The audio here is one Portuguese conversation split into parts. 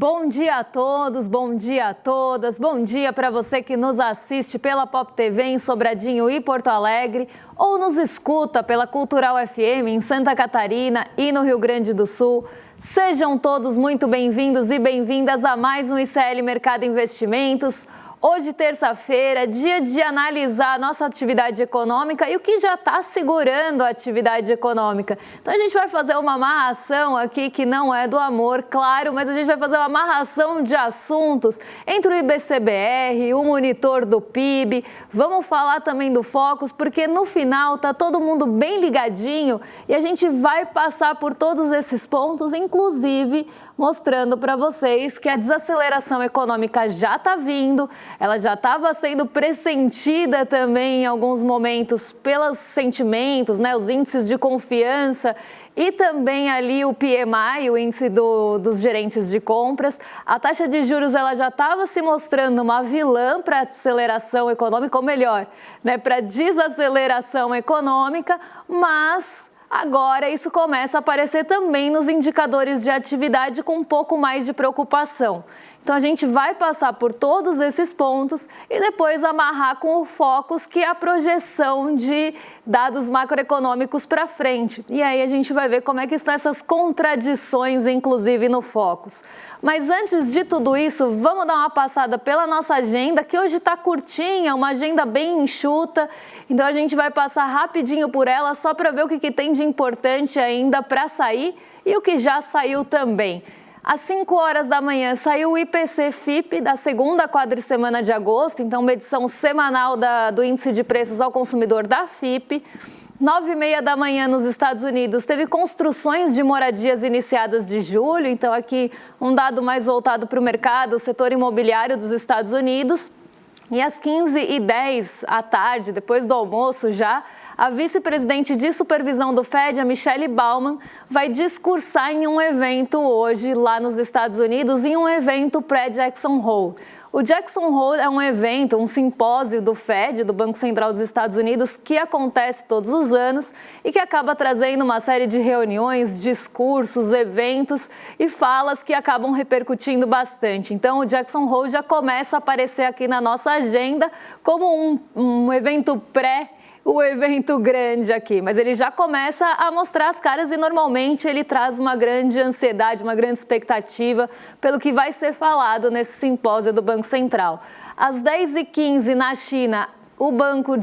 Bom dia a todos, bom dia a todas, bom dia para você que nos assiste pela Pop TV em Sobradinho e Porto Alegre ou nos escuta pela Cultural FM em Santa Catarina e no Rio Grande do Sul. Sejam todos muito bem-vindos e bem-vindas a mais um ICL Mercado Investimentos. Hoje, terça-feira, dia de analisar a nossa atividade econômica e o que já está segurando a atividade econômica. Então, a gente vai fazer uma amarração aqui que não é do amor, claro, mas a gente vai fazer uma amarração de assuntos entre o IBCBR, o monitor do PIB. Vamos falar também do Focus, porque no final está todo mundo bem ligadinho e a gente vai passar por todos esses pontos, inclusive mostrando para vocês que a desaceleração econômica já está vindo, ela já estava sendo pressentida também em alguns momentos pelos sentimentos, os índices de confiança e também ali o PMI, o índice dos gerentes de compras. A taxa de juros ela já estava se mostrando uma vilã para a aceleração econômica, ou melhor, para a desaceleração econômica, mas agora isso começa a aparecer também nos indicadores de atividade com um pouco mais de preocupação. Então a gente vai passar por todos esses pontos e depois amarrar com o Focus, que é a projeção de dados macroeconômicos para frente. E aí a gente vai ver como é que estão essas contradições, inclusive no Focus. Mas antes de tudo isso, vamos dar uma passada pela nossa agenda, que hoje está curtinha, uma agenda bem enxuta. Então a gente vai passar rapidinho por ela só para ver o que tem de importante ainda para sair e o que já saiu também. Às 5 horas da manhã saiu o IPC-FIP da segunda quadricemana de agosto, então uma edição semanal do Índice de Preços ao Consumidor da FIP. 9h30 da manhã nos Estados Unidos teve construções de moradias iniciadas de julho, então aqui um dado mais voltado para o mercado, o setor imobiliário dos Estados Unidos. E às 15h10 à tarde, depois do almoço já, a vice-presidente de supervisão do Fed, a Michelle Bauman, vai discursar em um evento hoje lá nos Estados Unidos, em um evento pré-Jackson Hole. O Jackson Hole é um evento, um simpósio do Fed, do Banco Central dos Estados Unidos, que acontece todos os anos e que acaba trazendo uma série de reuniões, discursos, eventos e falas que acabam repercutindo bastante. Então, o Jackson Hole já começa a aparecer aqui na nossa agenda como um evento o evento grande aqui, mas ele já começa a mostrar as caras e normalmente ele traz uma grande ansiedade, uma grande expectativa pelo que vai ser falado nesse simpósio do Banco Central. Às 10h15 na China, o Banco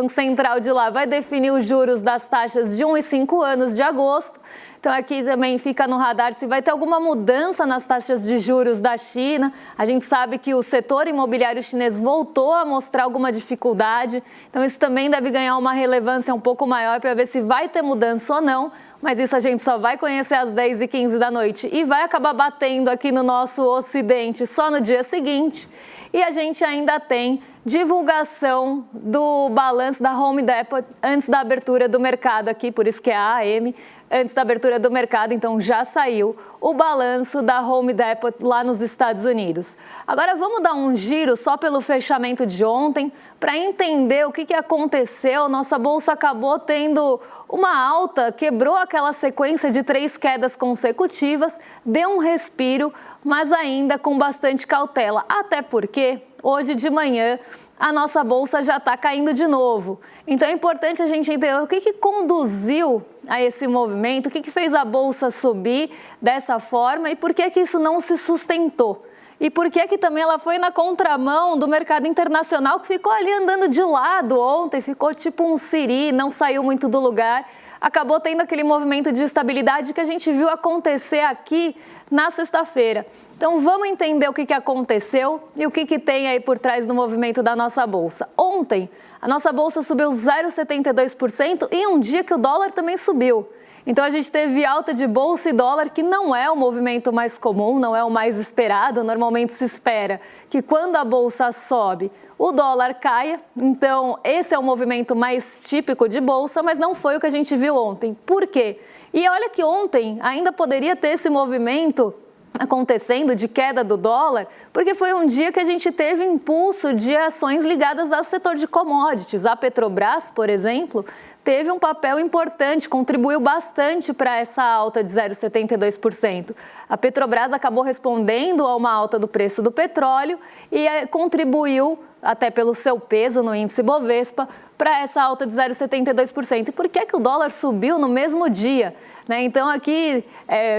Central de lá vai definir os juros das taxas de 1 e 5 anos de agosto. Então aqui também fica no radar se vai ter alguma mudança nas taxas de juros da China. A gente sabe que o setor imobiliário chinês voltou a mostrar alguma dificuldade. Então isso também deve ganhar uma relevância um pouco maior para ver se vai ter mudança ou não. Mas isso a gente só vai conhecer às 10h15 da noite e vai acabar batendo aqui no nosso ocidente só no dia seguinte. E a gente ainda tem divulgação do balanço da Home Depot antes da abertura do mercado aqui, por isso que é a AM, antes da abertura do mercado, então já saiu o balanço da Home Depot lá nos Estados Unidos. Agora vamos dar um giro só pelo fechamento de ontem para entender o que aconteceu. Nossa bolsa acabou tendo uma alta, quebrou aquela sequência de 3 quedas consecutivas, deu um respiro, mas ainda com bastante cautela, até porque hoje de manhã a nossa bolsa já está caindo de novo. Então é importante a gente entender o que conduziu a esse movimento, o que fez a bolsa subir dessa forma e por que isso não se sustentou. E por que também ela foi na contramão do mercado internacional, que ficou ali andando de lado ontem, ficou tipo um siri, não saiu muito do lugar. Acabou tendo aquele movimento de estabilidade que a gente viu acontecer aqui na sexta-feira. Então vamos entender o que aconteceu e o que tem aí por trás do movimento da nossa bolsa. Ontem, a nossa bolsa subiu 0,72% em um dia que o dólar também subiu. Então a gente teve alta de bolsa e dólar, que não é o movimento mais comum, não é o mais esperado. Normalmente se espera que quando a bolsa sobe, o dólar caia. Então esse é o movimento mais típico de bolsa, mas não foi o que a gente viu ontem. Por quê? E olha que ontem ainda poderia ter esse movimento acontecendo de queda do dólar, porque foi um dia que a gente teve impulso de ações ligadas ao setor de commodities. A Petrobras, por exemplo, teve um papel importante, contribuiu bastante para essa alta de 0,72%. A Petrobras acabou respondendo a uma alta do preço do petróleo e contribuiu, até pelo seu peso no índice Bovespa, para essa alta de 0,72%. E por que o dólar subiu no mesmo dia? Então, aqui,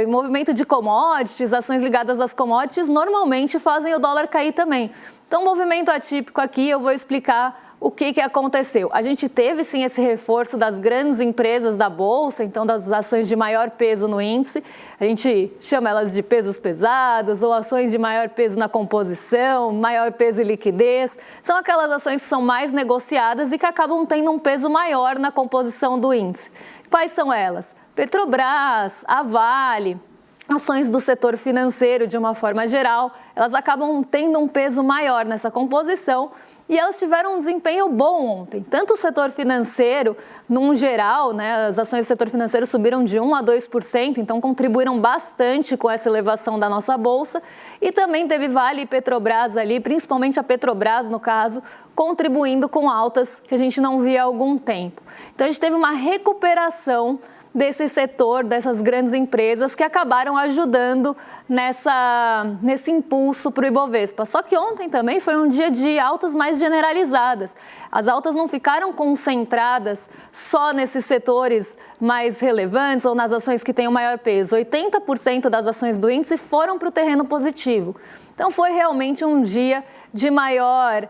movimento de commodities, ações ligadas às commodities, normalmente fazem o dólar cair também. Então, movimento atípico aqui, eu vou explicar o que aconteceu. A gente teve, sim, esse reforço das grandes empresas da Bolsa, então das ações de maior peso no índice. A gente chama elas de pesos pesados ou ações de maior peso na composição, maior peso e liquidez. São aquelas ações que são mais negociadas e que acabam tendo um peso maior na composição do índice. Quais são elas? Petrobras, a Vale, ações do setor financeiro de uma forma geral, elas acabam tendo um peso maior nessa composição e elas tiveram um desempenho bom ontem. Tanto o setor financeiro, num geral, as ações do setor financeiro subiram de 1% a 2%, então contribuíram bastante com essa elevação da nossa bolsa. E também teve Vale e Petrobras ali, principalmente a Petrobras, no caso, contribuindo com altas que a gente não via há algum tempo. Então a gente teve uma recuperação desse setor, dessas grandes empresas que acabaram ajudando nesse impulso para o Ibovespa. Só que ontem também foi um dia de altas mais generalizadas. As altas não ficaram concentradas só nesses setores mais relevantes ou nas ações que têm o maior peso. 80% das ações do índice foram para o terreno positivo. Então foi realmente um dia de maior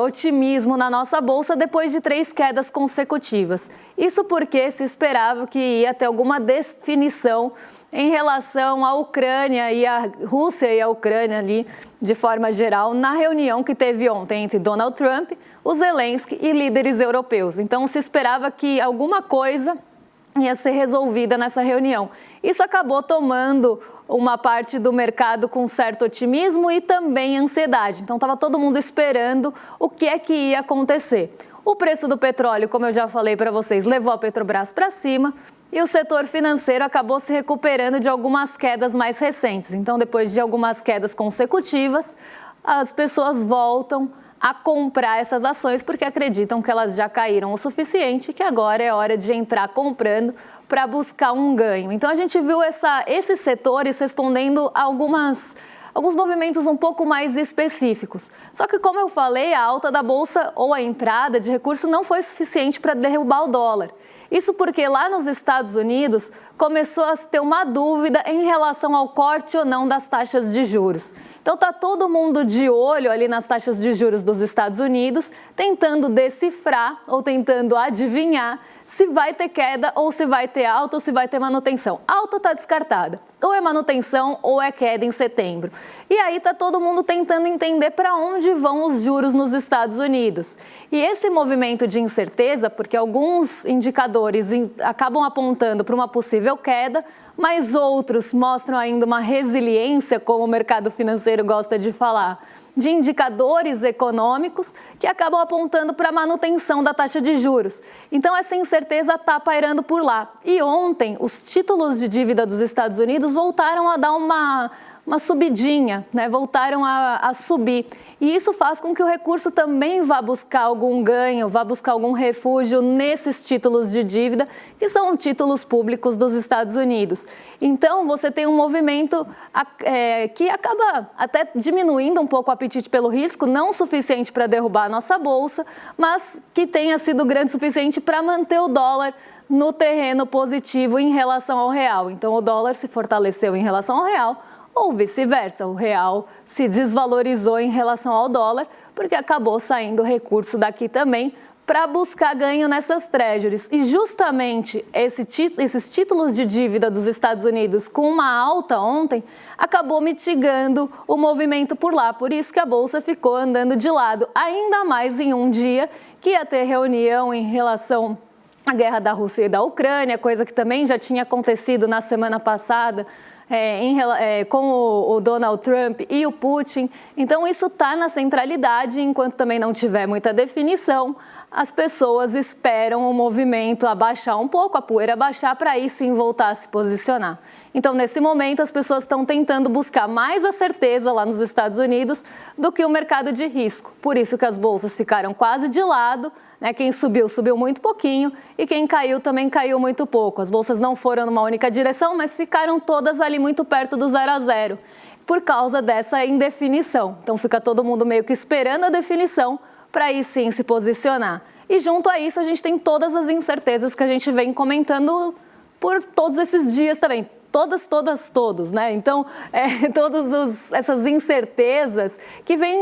otimismo na nossa bolsa depois de 3 quedas consecutivas. Isso porque se esperava que ia ter alguma definição em relação à Ucrânia e à Rússia e à Ucrânia ali, de forma geral, na reunião que teve ontem entre Donald Trump, o Zelensky e líderes europeus. Então se esperava que alguma coisa ia ser resolvida nessa reunião. Isso acabou tomando uma parte do mercado com certo otimismo e também ansiedade. Então, estava todo mundo esperando o que é que ia acontecer. O preço do petróleo, como eu já falei para vocês, levou a Petrobras para cima e o setor financeiro acabou se recuperando de algumas quedas mais recentes. Então, depois de algumas quedas consecutivas, as pessoas voltam a comprar essas ações porque acreditam que elas já caíram o suficiente e que agora é hora de entrar comprando para buscar um ganho. Então a gente viu esses setores respondendo a alguns movimentos um pouco mais específicos. Só que, como eu falei, a alta da bolsa ou a entrada de recurso não foi suficiente para derrubar o dólar. Isso porque lá nos Estados Unidos começou a ter uma dúvida em relação ao corte ou não das taxas de juros. Então está todo mundo de olho ali nas taxas de juros dos Estados Unidos, tentando decifrar ou tentando adivinhar se vai ter queda ou se vai ter alta ou se vai ter manutenção. Alta está descartada. Ou é manutenção ou é queda em setembro. E aí está todo mundo tentando entender para onde vão os juros nos Estados Unidos. E esse movimento de incerteza, porque alguns indicadores acabam apontando para uma possível queda, mas outros mostram ainda uma resiliência, como o mercado financeiro gosta de falar, de indicadores econômicos que acabam apontando para a manutenção da taxa de juros. Então, essa incerteza está pairando por lá. E ontem, os títulos de dívida dos Estados Unidos voltaram a dar uma subidinha, voltaram a subir. E isso faz com que o recurso também vá buscar algum ganho, vá buscar algum refúgio nesses títulos de dívida, que são títulos públicos dos Estados Unidos. Então, você tem um movimento que acaba até diminuindo um pouco o apetite pelo risco, não suficiente para derrubar a nossa bolsa, mas que tenha sido grande o suficiente para manter o dólar no terreno positivo em relação ao real. Então, o dólar se fortaleceu em relação ao real, ou vice-versa, o real se desvalorizou em relação ao dólar, porque acabou saindo recurso daqui também para buscar ganho nessas treasuries. E justamente esses títulos de dívida dos Estados Unidos com uma alta ontem, acabou mitigando o movimento por lá. Por isso que a Bolsa ficou andando de lado, ainda mais em um dia que ia ter reunião em relação à guerra da Rússia e da Ucrânia, coisa que também já tinha acontecido na semana passada, com o Donald Trump e o Putin. Então, isso está na centralidade, enquanto também não tiver muita definição, as pessoas esperam o movimento abaixar um pouco, a poeira abaixar, para aí sim voltar a se posicionar. Então, nesse momento, as pessoas estão tentando buscar mais a certeza lá nos Estados Unidos do que o mercado de risco. Por isso que as bolsas ficaram quase de lado, né? Quem subiu, subiu muito pouquinho, e quem caiu também caiu muito pouco. As bolsas não foram numa única direção, mas ficaram todas ali muito perto do 0 a 0, por causa dessa indefinição. Então, fica todo mundo meio que esperando a definição para aí sim se posicionar. E junto a isso, a gente tem todas as incertezas que a gente vem comentando por todos esses dias também. Todos, né? Então, todas essas incertezas que vêm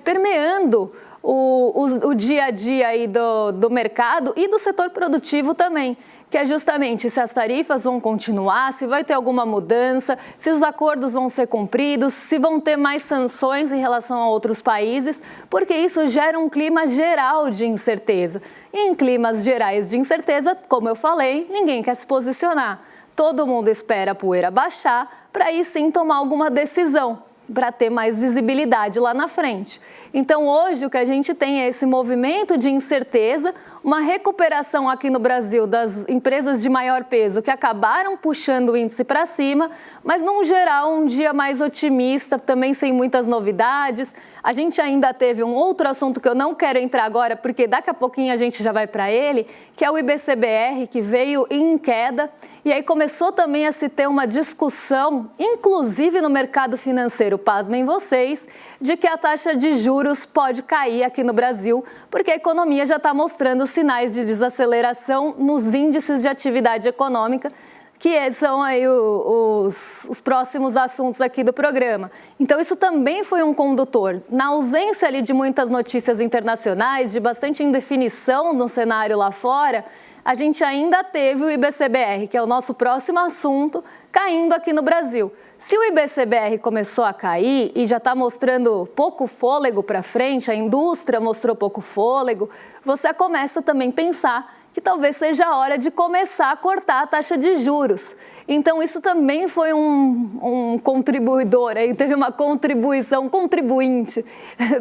permeando o dia a dia aí do mercado e do setor produtivo também, que é justamente se as tarifas vão continuar, se vai ter alguma mudança, se os acordos vão ser cumpridos, se vão ter mais sanções em relação a outros países, porque isso gera um clima geral de incerteza. E em climas gerais de incerteza, como eu falei, ninguém quer se posicionar. Todo mundo espera a poeira baixar para aí sim tomar alguma decisão, para ter mais visibilidade lá na frente. Então, hoje, o que a gente tem é esse movimento de incerteza, uma recuperação aqui no Brasil das empresas de maior peso que acabaram puxando o índice para cima, mas, num geral, um dia mais otimista, também sem muitas novidades. A gente ainda teve um outro assunto que eu não quero entrar agora, porque daqui a pouquinho a gente já vai para ele, que é o IBCBR, que veio em queda, e aí começou também a se ter uma discussão, inclusive no mercado financeiro, pasmem vocês, de que a taxa de juros pode cair aqui no Brasil, porque a economia já está mostrando sinais de desaceleração nos índices de atividade econômica, que são aí os próximos assuntos aqui do programa. Então, isso também foi um condutor. Na ausência ali de muitas notícias internacionais, de bastante indefinição no cenário lá fora, a gente ainda teve o IBCBR, que é o nosso próximo assunto, caindo aqui no Brasil. Se o IBCBR começou a cair e já está mostrando pouco fôlego para frente, a indústria mostrou pouco fôlego, você começa também a pensar que talvez seja a hora de começar a cortar a taxa de juros. Então, isso também foi um contribuidor, aí teve uma contribuição, contribuinte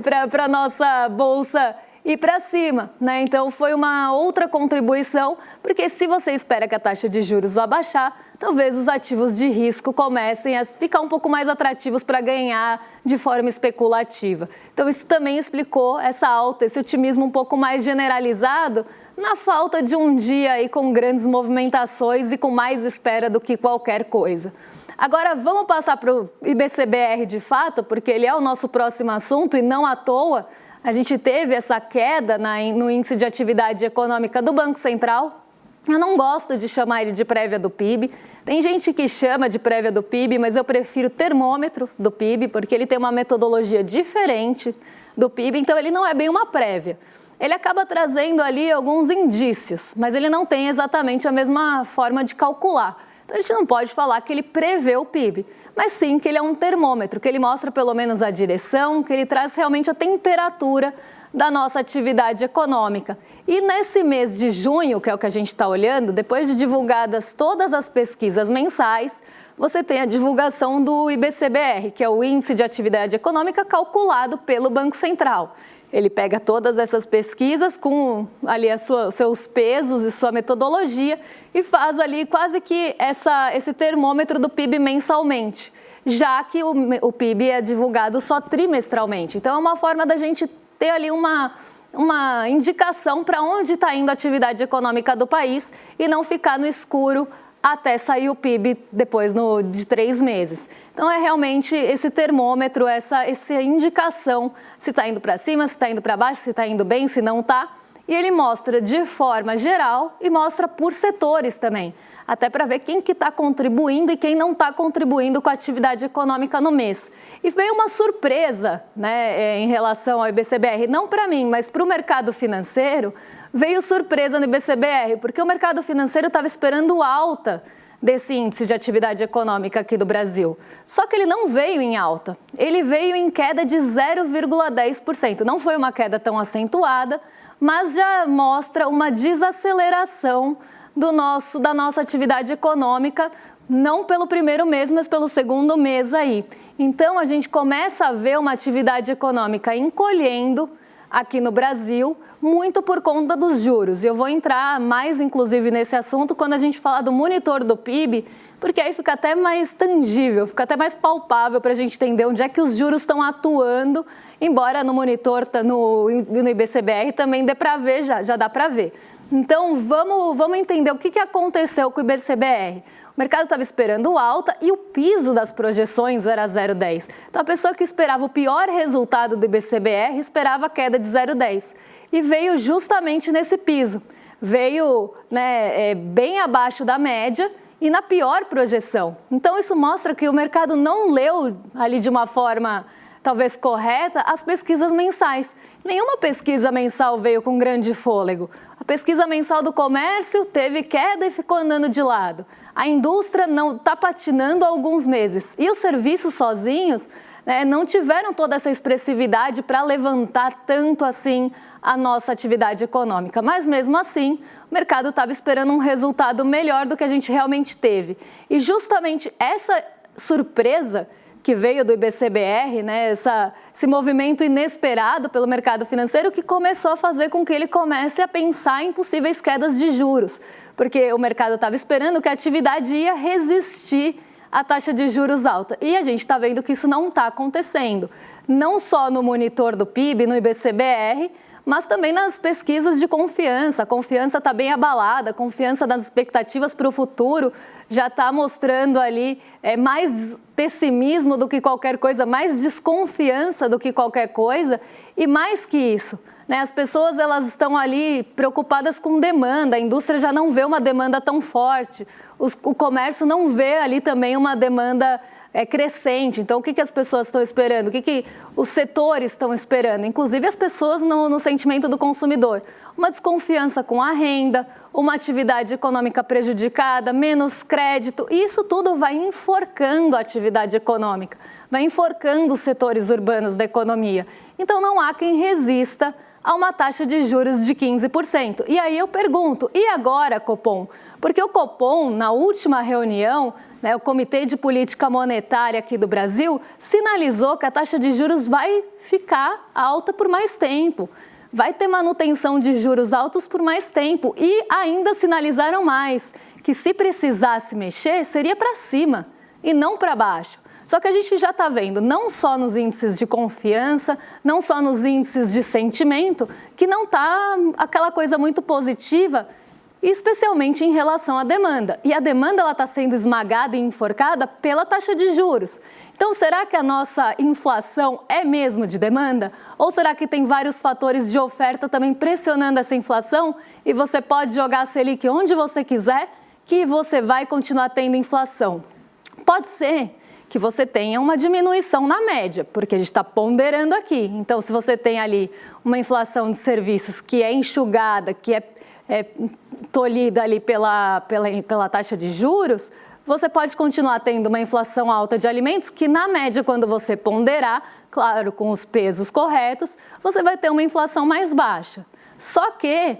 para a nossa bolsa ir para cima, né? Então, foi uma outra contribuição, porque se você espera que a taxa de juros vá baixar, talvez os ativos de risco comecem a ficar um pouco mais atrativos para ganhar de forma especulativa. Então, isso também explicou essa alta, esse otimismo um pouco mais generalizado, na falta de um dia aí com grandes movimentações e com mais espera do que qualquer coisa. Agora, vamos passar para o IBCBR de fato, porque ele é o nosso próximo assunto e não à toa. A gente teve essa queda no índice de atividade econômica do Banco Central. Eu não gosto de chamar ele de prévia do PIB. Tem gente que chama de prévia do PIB, mas eu prefiro termômetro do PIB, porque ele tem uma metodologia diferente do PIB, então ele não é bem uma prévia. Ele acaba trazendo ali alguns indícios, mas ele não tem exatamente a mesma forma de calcular. Então, a gente não pode falar que ele prevê o PIB, mas sim que ele é um termômetro, que ele mostra pelo menos a direção, que ele traz realmente a temperatura da nossa atividade econômica. E nesse mês de junho, que é o que a gente está olhando, depois de divulgadas todas as pesquisas mensais, você tem a divulgação do IBCBR, que é o Índice de Atividade Econômica calculado pelo Banco Central. Ele pega todas essas pesquisas com ali seus pesos e sua metodologia e faz ali quase que esse termômetro do PIB mensalmente, já que o PIB é divulgado só trimestralmente. Então, é uma forma da gente ter ali uma indicação para onde está indo a atividade econômica do país e não ficar no escuro até sair o PIB depois de 3 meses. Então, é realmente esse termômetro, essa indicação se está indo para cima, se está indo para baixo, se está indo bem, se não está. E ele mostra de forma geral e mostra por setores também, até para ver quem que está contribuindo e quem não está contribuindo com a atividade econômica no mês. E veio uma surpresa, né, em relação ao IBCBR, não para mim, mas para o mercado financeiro. Veio surpresa no IBCBR, porque o mercado financeiro estava esperando alta desse índice de atividade econômica aqui do Brasil. Só que ele não veio em alta, ele veio em queda de 0,10%. Não foi uma queda tão acentuada, mas já mostra uma desaceleração da nossa atividade econômica, não pelo primeiro mês, mas pelo segundo mês aí. Então, a gente começa a ver uma atividade econômica encolhendo aqui no Brasil, muito por conta dos juros. E eu vou entrar mais, inclusive, nesse assunto quando a gente falar do monitor do PIB, porque aí fica até mais tangível, fica até mais palpável para a gente entender onde é que os juros estão atuando, embora no monitor, no IBCBR também dê para ver, já dá para ver. Então, vamos entender o que aconteceu com o IBCBR. O mercado estava esperando alta e o piso das projeções era 0,10. Então, a pessoa que esperava o pior resultado do IBCBR esperava a queda de 0,10. E veio justamente nesse piso. Veio bem abaixo da média e na pior projeção. Então, isso mostra que o mercado não leu ali de uma forma talvez correta as pesquisas mensais. Nenhuma pesquisa mensal veio com grande fôlego. A pesquisa mensal do comércio teve queda e ficou andando de lado. A indústria não está patinando há alguns meses. E os serviços sozinhos não tiveram toda essa expressividade para levantar tanto assim a nossa atividade econômica. Mas mesmo assim, o mercado estava esperando um resultado melhor do que a gente realmente teve. E justamente essa surpresa que veio do IBCBR, esse movimento inesperado pelo mercado financeiro que começou a fazer com que ele comece a pensar em possíveis quedas de juros, porque o mercado estava esperando que a atividade ia resistir à taxa de juros alta. E a gente está vendo que isso não está acontecendo, não só no monitor do PIB, no IBCBR, mas também nas pesquisas de confiança. A confiança está bem abalada, a confiança das expectativas para o futuro já está mostrando ali mais pessimismo do que qualquer coisa, mais desconfiança do que qualquer coisa. E mais que isso, as pessoas elas estão ali preocupadas com demanda, a indústria já não vê uma demanda tão forte, o comércio não vê ali também uma demanda crescente. Então, o que as pessoas estão esperando? O que os setores estão esperando? Inclusive, as pessoas no sentimento do consumidor. Uma desconfiança com a renda, uma atividade econômica prejudicada, menos crédito. E isso tudo vai enforcando a atividade econômica, vai enforcando os setores urbanos da economia. Então, não há quem resista a uma taxa de juros de 15%. E aí eu pergunto, e agora, Copom? Porque o Copom, na última reunião, o Comitê de Política Monetária aqui do Brasil, sinalizou que a taxa de juros vai ficar alta por mais tempo. Vai ter manutenção de juros altos por mais tempo. E ainda sinalizaram mais, que se precisasse mexer, seria para cima e não para baixo. Só que a gente já está vendo, não só nos índices de confiança, não só nos índices de sentimento, que não está aquela coisa muito positiva, especialmente em relação à demanda. E a demanda está sendo esmagada e enforcada pela taxa de juros. Então, será que a nossa inflação é mesmo de demanda? Ou será que tem vários fatores de oferta também pressionando essa inflação e você pode jogar a Selic onde você quiser que você vai continuar tendo inflação? Pode ser que você tenha uma diminuição na média, porque a gente está ponderando aqui. Então, se você tem ali uma inflação de serviços que é enxugada, que é tolhida ali pela taxa de juros, você pode continuar tendo uma inflação alta de alimentos que, na média, quando você ponderar, claro, com os pesos corretos, você vai ter uma inflação mais baixa. Só que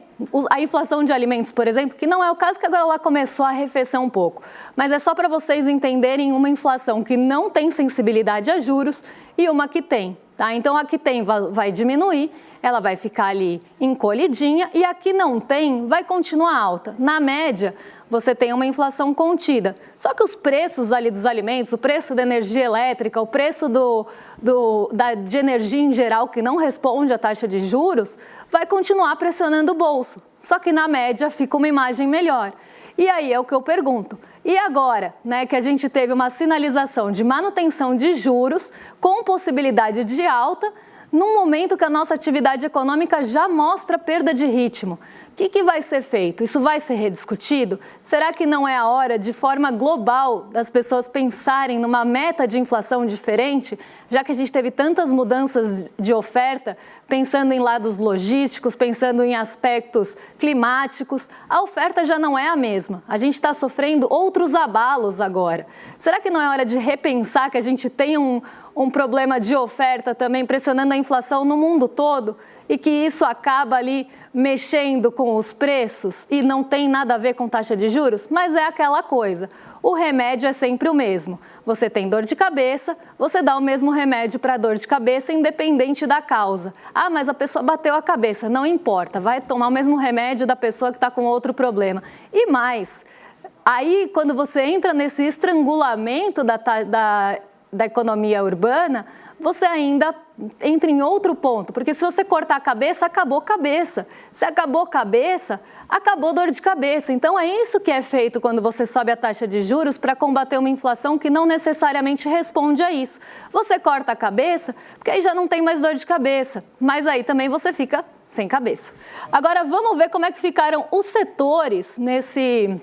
a inflação de alimentos, por exemplo, que não é o caso, que agora ela começou a arrefecer um pouco, mas é só para vocês entenderem uma inflação que não tem sensibilidade a juros e uma que tem, tá? Então, a que tem vai diminuir, ela vai ficar ali encolhidinha e a que não tem vai continuar alta. Na média, você tem uma inflação contida. Só que os preços ali dos alimentos, o preço da energia elétrica, o preço de energia em geral, que não responde à taxa de juros, vai continuar pressionando o bolso. Só que na média fica uma imagem melhor. E aí é o que eu pergunto. E agora, que a gente teve uma sinalização de manutenção de juros com possibilidade de alta, num momento que a nossa atividade econômica já mostra perda de ritmo. O que vai ser feito? Isso vai ser rediscutido? Será que não é a hora, de forma global, das pessoas pensarem numa meta de inflação diferente, já que a gente teve tantas mudanças de oferta, pensando em lados logísticos, pensando em aspectos climáticos? A oferta já não é a mesma. A gente está sofrendo outros abalos agora. Será que não é hora de repensar que a gente tem um problema de oferta também pressionando a inflação no mundo todo e que isso acaba ali mexendo com os preços e não tem nada a ver com taxa de juros, mas é aquela coisa. O remédio é sempre o mesmo. Você tem dor de cabeça, você dá o mesmo remédio para dor de cabeça, independente da causa. Ah, mas a pessoa bateu a cabeça, não importa, vai tomar o mesmo remédio da pessoa que está com outro problema. E mais, aí quando você entra nesse estrangulamento da economia urbana, você ainda entra em outro ponto, porque se você cortar a cabeça, acabou a cabeça. Se acabou a cabeça, acabou dor de cabeça. Então é isso que é feito quando você sobe a taxa de juros para combater uma inflação que não necessariamente responde a isso. Você corta a cabeça, porque aí já não tem mais dor de cabeça, mas aí também você fica sem cabeça. Agora vamos ver como é que ficaram os setores nesse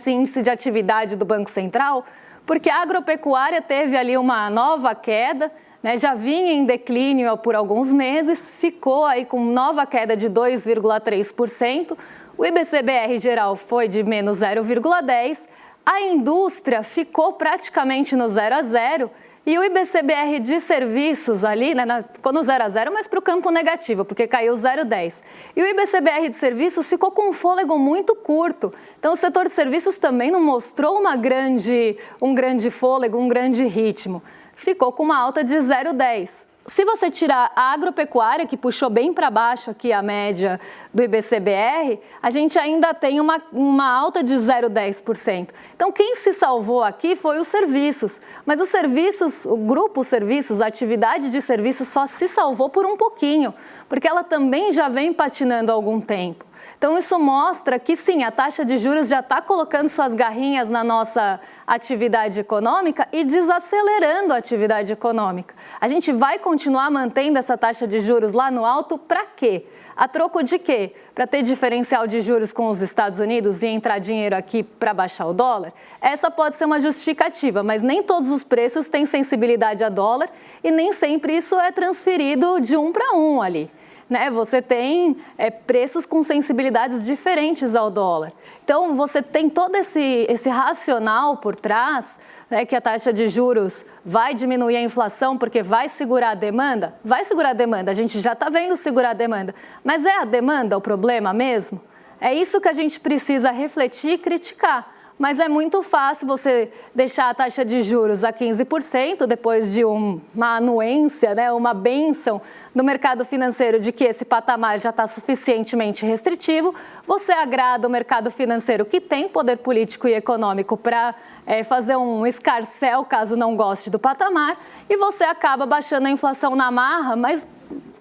índice de atividade do Banco Central, porque a agropecuária teve ali uma nova queda, né, já vinha em declínio por alguns meses, ficou aí com nova queda de 2,3%, o IBCBR geral foi de menos 0,10%, a indústria ficou praticamente no 0 a 0%, e o IBCBR de serviços ali, né, ficou no 0 a 0, mas para o campo negativo, porque caiu 0,10. E o IBCBR de serviços ficou com um fôlego muito curto. Então o setor de serviços também não mostrou um grande fôlego, um grande ritmo. Ficou com uma alta de 0,10. Se você tirar a agropecuária, que puxou bem para baixo aqui a média do IBCBR, a gente ainda tem uma alta de 0,10%. Então, quem se salvou aqui foi os serviços. Mas os serviços, o grupo serviços, a atividade de serviços só se salvou por um pouquinho, porque ela também já vem patinando há algum tempo. Então, isso mostra que, sim, a taxa de juros já está colocando suas garrinhas na nossa atividade econômica e desacelerando a atividade econômica. A gente vai continuar mantendo essa taxa de juros lá no alto para quê? A troco de quê? Para ter diferencial de juros com os Estados Unidos e entrar dinheiro aqui para baixar o dólar? Essa pode ser uma justificativa, mas nem todos os preços têm sensibilidade a dólar e nem sempre isso é transferido de um para um ali. Né? Você tem preços com sensibilidades diferentes ao dólar. Então, você tem todo esse racional por trás, né, que a taxa de juros vai diminuir a inflação porque vai segurar a demanda? Vai segurar a demanda, a gente já está vendo segurar a demanda. Mas é a demanda o problema mesmo? É isso que a gente precisa refletir e criticar. Mas é muito fácil você deixar a taxa de juros a 15% depois de uma anuência, né, uma bênção do mercado financeiro de que esse patamar já está suficientemente restritivo. Você agrada o mercado financeiro que tem poder político e econômico para fazer um escarcéu caso não goste do patamar e você acaba baixando a inflação na marra, mas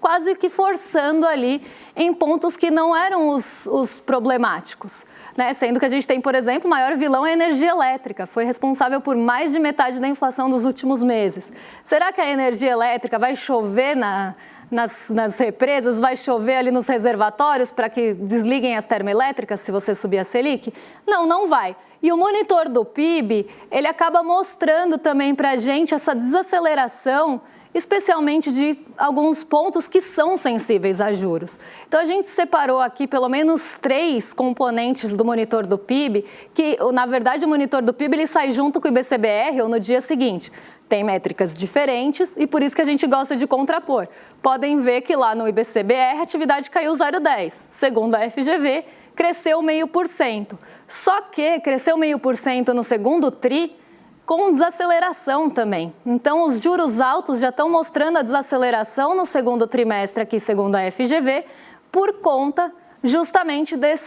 quase que forçando ali em pontos que não eram os problemáticos. Né? Sendo que a gente tem, por exemplo, o maior vilão é a energia elétrica, foi responsável por mais de metade da inflação dos últimos meses. Será que a energia elétrica vai chover nas represas, vai chover ali nos reservatórios para que desliguem as termoelétricas se você subir a Selic? Não, não vai. E o monitor do PIB, ele acaba mostrando também para a gente essa desaceleração, especialmente de alguns pontos que são sensíveis a juros. Então, a gente separou aqui pelo menos 3 componentes do monitor do PIB, que, na verdade, o monitor do PIB ele sai junto com o IBCBR ou no dia seguinte. Tem métricas diferentes e por isso que a gente gosta de contrapor. Podem ver que lá no IBCBR a atividade caiu 0,10. Segundo a FGV, cresceu 0,5%. Só que cresceu 0,5% no segundo TRI, com desaceleração também. Então, os juros altos já estão mostrando a desaceleração no segundo trimestre aqui, segundo a FGV, por conta justamente desse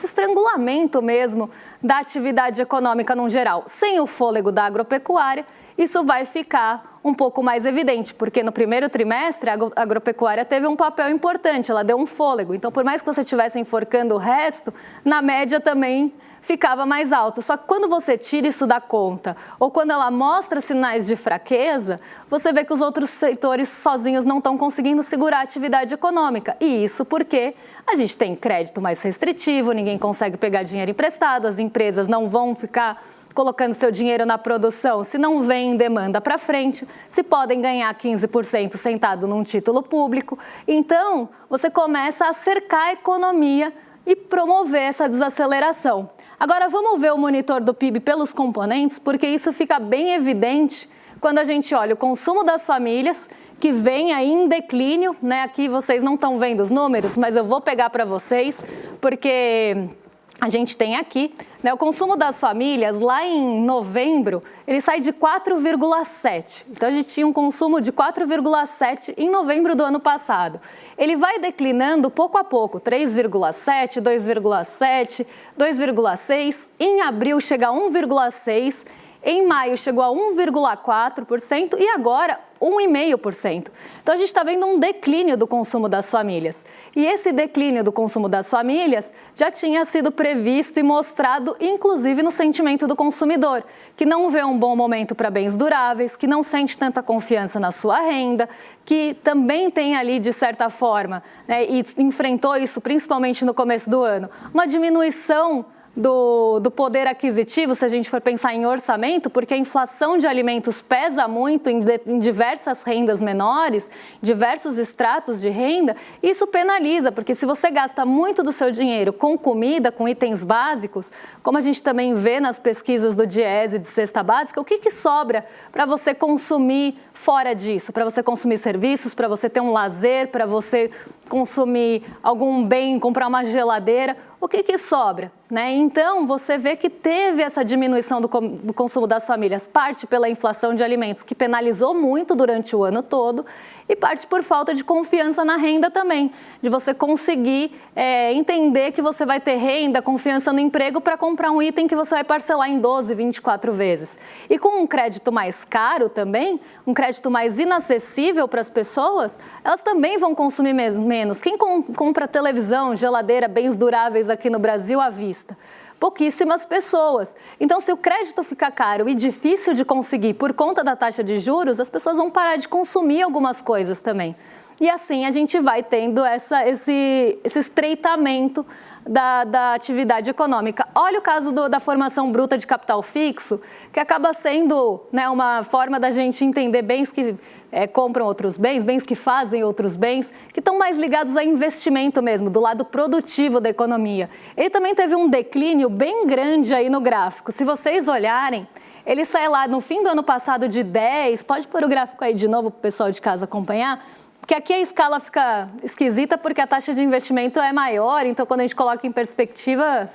estrangulamento mesmo da atividade econômica no geral. Sem o fôlego da agropecuária, isso vai ficar um pouco mais evidente, porque no primeiro trimestre a agropecuária teve um papel importante, ela deu um fôlego. Então, por mais que você estivesse enforcando o resto, na média também ficava mais alto. Só que quando você tira isso da conta, ou quando ela mostra sinais de fraqueza, você vê que os outros setores sozinhos não estão conseguindo segurar a atividade econômica. E isso porque a gente tem crédito mais restritivo, ninguém consegue pegar dinheiro emprestado, as empresas não vão ficar colocando seu dinheiro na produção se não vem demanda para frente, se podem ganhar 15% sentado num título público. Então, você começa a cercar a economia e promover essa desaceleração. Agora, vamos ver o monitor do PIB pelos componentes, porque isso fica bem evidente quando a gente olha o consumo das famílias, que vem aí em declínio, né? Aqui vocês não estão vendo os números, mas eu vou pegar para vocês, porque a gente tem aqui, né, o consumo das famílias, lá em novembro, ele sai de 4,7. Então, a gente tinha um consumo de 4,7 em novembro do ano passado. Ele vai declinando pouco a pouco, 3,7, 2,7, 2,6. Em abril chega a 1,6. Em maio chegou a 1,4% e agora 1,5%. Então a gente está vendo um declínio do consumo das famílias. E esse declínio do consumo das famílias já tinha sido previsto e mostrado, inclusive, no sentimento do consumidor, que não vê um bom momento para bens duráveis, que não sente tanta confiança na sua renda, que também tem ali, de certa forma, né, e enfrentou isso principalmente no começo do ano, uma diminuição do poder aquisitivo, se a gente for pensar em orçamento, porque a inflação de alimentos pesa muito em diversas rendas menores, diversos estratos de renda, isso penaliza, porque se você gasta muito do seu dinheiro com comida, com itens básicos, como a gente também vê nas pesquisas do Diese de cesta básica, o que sobra para você consumir fora disso? Para você consumir serviços, para você ter um lazer, para você consumir algum bem, comprar uma geladeira, o que sobra, né? Então, você vê que teve essa diminuição do consumo das famílias, parte pela inflação de alimentos, que penalizou muito durante o ano todo, e parte por falta de confiança na renda também, de você conseguir entender que você vai ter renda, confiança no emprego para comprar um item que você vai parcelar em 12, 24 vezes. E com um crédito mais caro também, um crédito mais inacessível para as pessoas, elas também vão consumir menos. Quem compra televisão, geladeira, bens duráveis aqui no Brasil à vista? Pouquíssimas pessoas. Então, se o crédito ficar caro e difícil de conseguir por conta da taxa de juros, as pessoas vão parar de consumir algumas coisas também. E assim a gente vai tendo esse estreitamento da atividade econômica. Olha o caso da formação bruta de capital fixo, que acaba sendo, né, uma forma da gente entender bens que compram outros bens, bens que fazem outros bens, que estão mais ligados a investimento mesmo, do lado produtivo da economia. Ele também teve um declínio bem grande aí no gráfico. Se vocês olharem, ele sai lá no fim do ano passado de 10, pode pôr o gráfico aí de novo para o pessoal de casa acompanhar, porque aqui a escala fica esquisita porque a taxa de investimento é maior, então quando a gente coloca em perspectiva,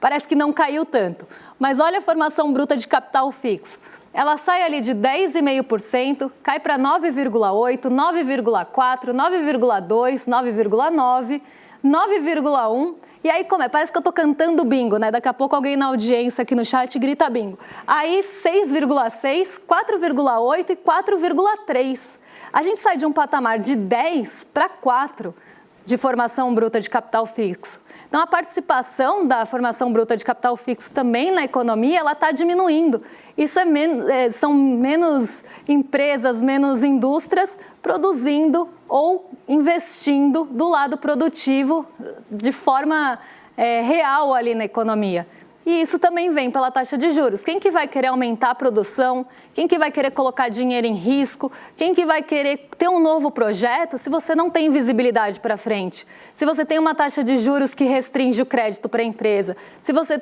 parece que não caiu tanto. Mas olha a formação bruta de capital fixo. Ela sai ali de 10,5%, cai para 9,8%, 9,4%, 9,2%, 9,9%, 9,1%. E aí, parece que eu estou cantando bingo, né? Daqui a pouco alguém na audiência aqui no chat grita bingo. Aí 6,6%, 4,8% e 4,3%. A gente sai de um patamar de 10 para 4 de formação bruta de capital fixo. Então, a participação da formação bruta de capital fixo também na economia, ela está diminuindo. Isso são menos empresas, menos indústrias produzindo ou investindo do lado produtivo de forma real ali na economia. E isso também vem pela taxa de juros. Quem que vai querer aumentar a produção? Quem que vai querer colocar dinheiro em risco? Quem que vai querer ter um novo projeto se você não tem visibilidade para frente? Se você tem uma taxa de juros que restringe o crédito para a empresa? Se você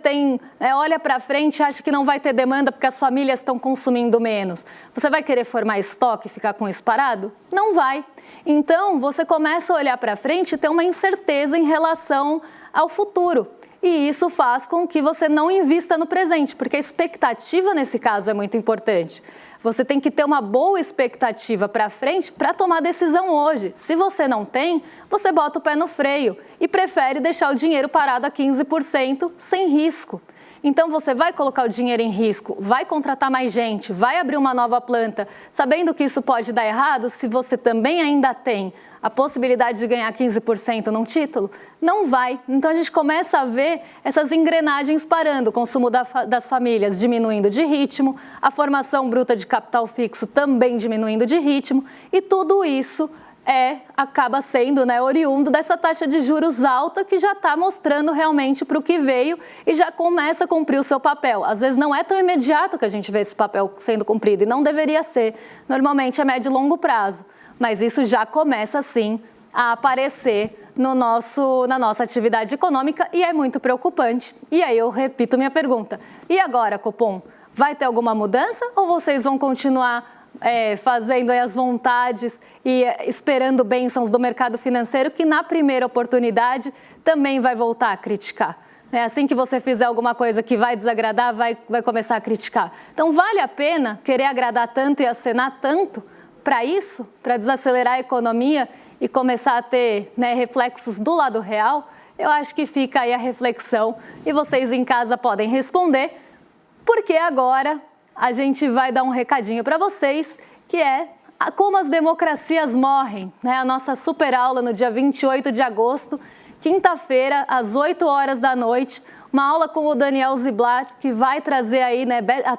olha para frente e acha que não vai ter demanda porque as famílias estão consumindo menos? Você vai querer formar estoque e ficar com isso parado? Não vai. Então, você começa a olhar para frente e ter uma incerteza em relação ao futuro. E isso faz com que você não invista no presente, porque a expectativa nesse caso é muito importante. Você tem que ter uma boa expectativa para frente para tomar decisão hoje. Se você não tem, você bota o pé no freio e prefere deixar o dinheiro parado a 15% sem risco. Então, você vai colocar o dinheiro em risco, vai contratar mais gente, vai abrir uma nova planta, sabendo que isso pode dar errado se você também ainda tem a possibilidade de ganhar 15% num título? Não vai. Então, a gente começa a ver essas engrenagens parando, o consumo das famílias diminuindo de ritmo, a formação bruta de capital fixo também diminuindo de ritmo, e tudo isso acaba sendo oriundo dessa taxa de juros alta que já está mostrando realmente para o que veio e já começa a cumprir o seu papel. Às vezes não é tão imediato que a gente vê esse papel sendo cumprido e não deveria ser. Normalmente é médio e longo prazo, mas isso já começa sim a aparecer na nossa atividade econômica e é muito preocupante. E aí eu repito minha pergunta. E agora, Copom? vai ter alguma mudança ou vocês vão continuar fazendo aí as vontades e esperando bênçãos do mercado financeiro, que na primeira oportunidade também vai voltar a criticar? Assim que você fizer alguma coisa que vai desagradar, vai começar a criticar. Então, vale a pena querer agradar tanto e acenar tanto para isso, para desacelerar a economia e começar a ter, reflexos do lado real? Eu acho que fica aí a reflexão e vocês em casa podem responder, porque agora a gente vai dar um recadinho para vocês, que é como as democracias morrem, A nossa super aula no dia 28 de agosto, quinta-feira, às 8 horas da noite, uma aula com o Daniel Ziblatt, que vai trazer aí,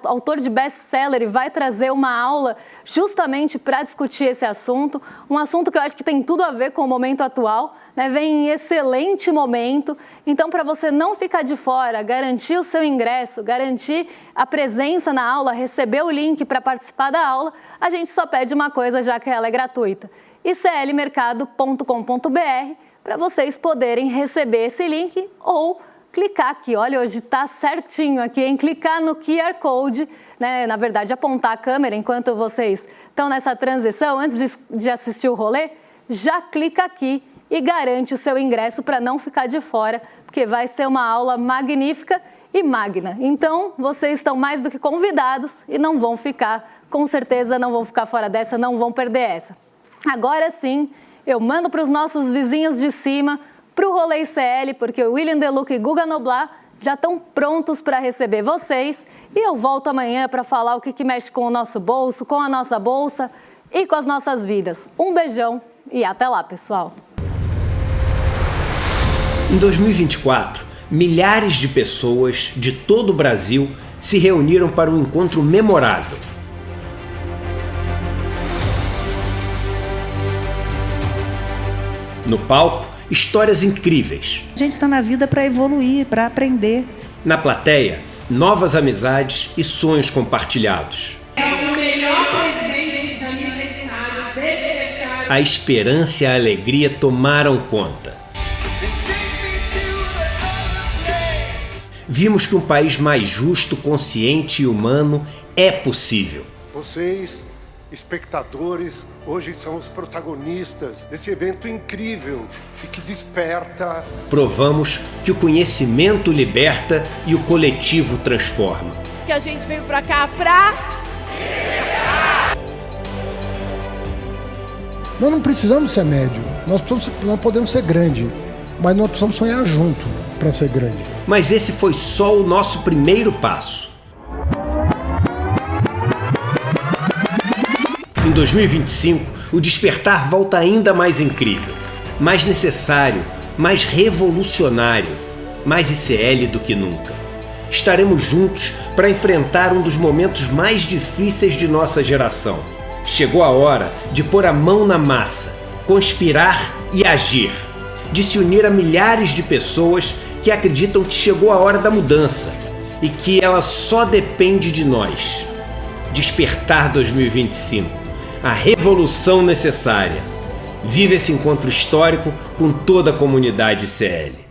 autor de best-seller, e vai trazer uma aula justamente para discutir esse assunto, um assunto que eu acho que tem tudo a ver com o momento atual, vem em excelente momento. Então, para você não ficar de fora, garantir o seu ingresso, garantir a presença na aula, receber o link para participar da aula, a gente só pede uma coisa, já que ela é gratuita: iclmercado.com.br, para vocês poderem receber esse link ou clicar aqui. Olha, hoje está certinho aqui, hein? Clicar no QR Code, na verdade, apontar a câmera enquanto vocês estão nessa transição, antes de assistir o rolê, já clica aqui e garante o seu ingresso para não ficar de fora, porque vai ser uma aula magnífica e magna. Então, vocês estão mais do que convidados e não vão ficar, com certeza não vão ficar fora dessa, não vão perder essa. Agora sim, eu mando para os nossos vizinhos de cima, para o Rolê ICL, porque o William Deluca e Guga Noblat já estão prontos para receber vocês. E eu volto amanhã para falar o que mexe com o nosso bolso, com a nossa bolsa e com as nossas vidas. Um beijão e até lá, pessoal! Em 2024, milhares de pessoas de todo o Brasil se reuniram para um encontro memorável. No palco, histórias incríveis. A gente está na vida para evoluir, para aprender. Na plateia, novas amizades e sonhos compartilhados. É o melhor presente de aniversário desse mercado. A esperança e a alegria tomaram conta. Vimos que um país mais justo, consciente e humano é possível. Vocês, espectadores, hoje são os protagonistas desse evento incrível e que desperta. Provamos que o conhecimento liberta e o coletivo transforma. Que a gente veio pra cá pra... Nós não precisamos ser médio, nós podemos ser grande, mas nós precisamos sonhar junto para ser grande. Mas esse foi só o nosso primeiro passo. Em 2025, o despertar volta ainda mais incrível, mais necessário, mais revolucionário, mais ICL do que nunca. Estaremos juntos para enfrentar um dos momentos mais difíceis de nossa geração. Chegou a hora de pôr a mão na massa, conspirar e agir, de se unir a milhares de pessoas que acreditam que chegou a hora da mudança e que ela só depende de nós. Despertar 2025. A revolução necessária. Viva esse encontro histórico com toda a comunidade ICL.